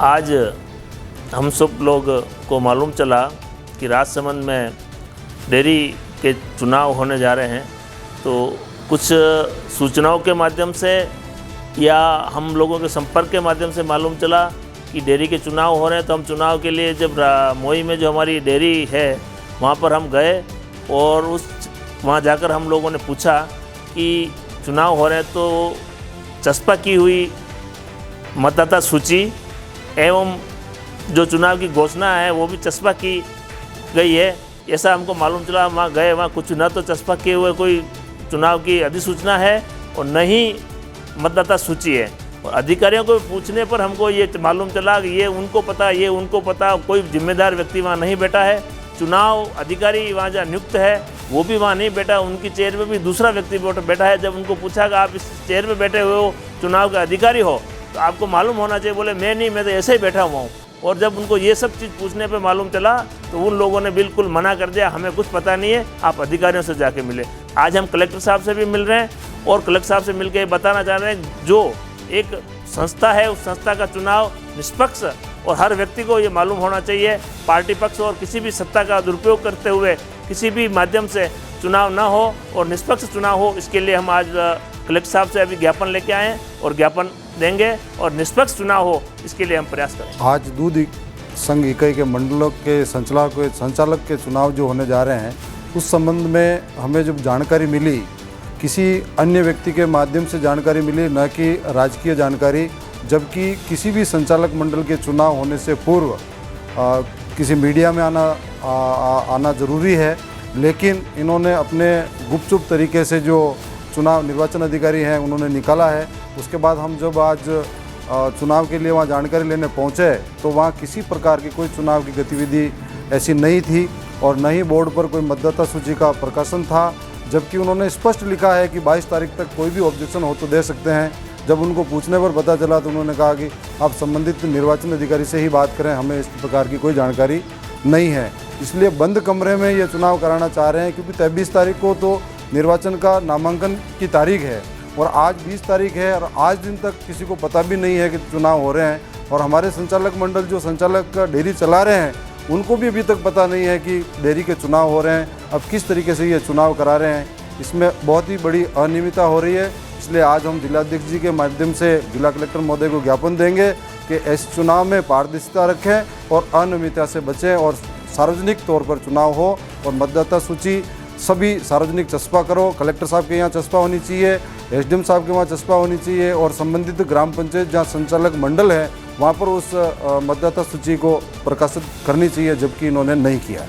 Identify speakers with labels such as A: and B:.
A: आज हम सब लोग को मालूम चला कि राजसमंद में डेयरी के चुनाव होने जा रहे हैं। तो कुछ सूचनाओं के माध्यम से या हम लोगों के संपर्क के माध्यम से मालूम चला कि डेयरी के चुनाव हो रहे हैं। तो हम चुनाव के लिए जब मोई में जो हमारी डेयरी है वहाँ पर हम गए और वहाँ जाकर हम लोगों ने पूछा कि चुनाव हो रहे हैं तो चस्पा की हुई मतदाता सूची एवं जो चुनाव की घोषणा है वो भी चस्पा की गई है, ऐसा हमको मालूम चला। वहाँ गए, वहाँ कुछ न तो चस्पा किए हुए कोई चुनाव की अधिसूचना है और न ही मतदाता सूची है। और अधिकारियों को पूछने पर हमको ये मालूम चला कि ये उनको पता, कोई जिम्मेदार व्यक्ति वहाँ नहीं बैठा है। चुनाव अधिकारी वहाँ जहाँ नियुक्त है वो भी वहाँ नहीं बैठा, उनकी चेयर पे भी दूसरा व्यक्ति बैठा है। जब उनको पूछा कि आप इस चेयर पे बैठे हुए हो, चुनाव के अधिकारी हो, तो आपको मालूम होना चाहिए। बोले मैं नहीं, मैं तो ऐसे ही बैठा हुआ हूँ। और जब उनको ये सब चीज़ पूछने पे मालूम चला तो उन लोगों ने बिल्कुल मना कर दिया, हमें कुछ पता नहीं है, आप अधिकारियों से जाके मिले। आज हम कलेक्टर साहब से भी मिल रहे हैं और कलेक्टर साहब से मिलकर बताना चाह रहे हैं जो एक संस्था है उस संस्था का चुनाव निष्पक्ष और हर व्यक्ति को ये मालूम होना चाहिए। पार्टी पक्ष और किसी भी सत्ता का दुरुपयोग करते हुए किसी भी माध्यम से चुनाव ना हो और निष्पक्ष चुनाव हो, इसके लिए हम आज कलेक्टर साहब से अभी ज्ञापन लेके आए हैं और ज्ञापन देंगे और निष्पक्ष चुनाव हो इसके लिए हम प्रयास करेंगे।
B: आज दूध संघ इकाई के मंडलों के संचालक के चुनाव जो होने जा रहे हैं उस संबंध में हमें जब जानकारी मिली, किसी अन्य व्यक्ति के माध्यम से जानकारी मिली, न कि राजकीय जानकारी, जबकि किसी भी संचालक मंडल के चुनाव होने से पूर्व किसी मीडिया में आना ज़रूरी है। लेकिन इन्होंने अपने गुपचुप तरीके से जो चुनाव निर्वाचन अधिकारी हैं उन्होंने निकाला है। उसके बाद हम जब आज चुनाव के लिए वहाँ जानकारी लेने पहुँचे तो वहाँ किसी प्रकार की कोई चुनाव की गतिविधि ऐसी नहीं थी और न ही बोर्ड पर कोई मतदाता सूची का प्रकाशन था। जबकि उन्होंने स्पष्ट लिखा है कि 22 तारीख तक कोई भी ऑब्जेक्शन हो तो दे सकते हैं। जब उनको पूछने पर पता चला तो उन्होंने कहा कि आप संबंधित निर्वाचन अधिकारी से ही बात करें, हमें इस प्रकार की कोई जानकारी नहीं है। इसलिए बंद कमरे में ये चुनाव कराना चाह रहे हैं, क्योंकि 23 तारीख को तो निर्वाचन का नामांकन की तारीख है और आज 20 तारीख है और आज दिन तक किसी को पता भी नहीं है कि चुनाव हो रहे हैं। और हमारे संचालक मंडल जो संचालक डेयरी चला रहे हैं उनको भी अभी तक पता नहीं है कि डेयरी के चुनाव हो रहे हैं। अब किस तरीके से ये चुनाव करा रहे हैं, इसमें बहुत ही बड़ी अनियमितता हो रही है। इसलिए आज हम जिलाध्यक्ष जी के माध्यम से जिला कलेक्टर महोदय को ज्ञापन देंगे कि इस चुनाव में पारदर्शिता रखें और अनियमितता से बचें और सार्वजनिक तौर पर चुनाव हो और मतदाता सूची सभी सार्वजनिक चस्पा करो। कलेक्टर साहब के यहाँ चस्पा होनी चाहिए, एसडीएम साहब के वहाँ चस्पा होनी चाहिए और संबंधित ग्राम पंचायत जहाँ संचालक मंडल है वहाँ पर उस मतदाता सूची को प्रकाशित करनी चाहिए, जबकि इन्होंने नहीं किया है।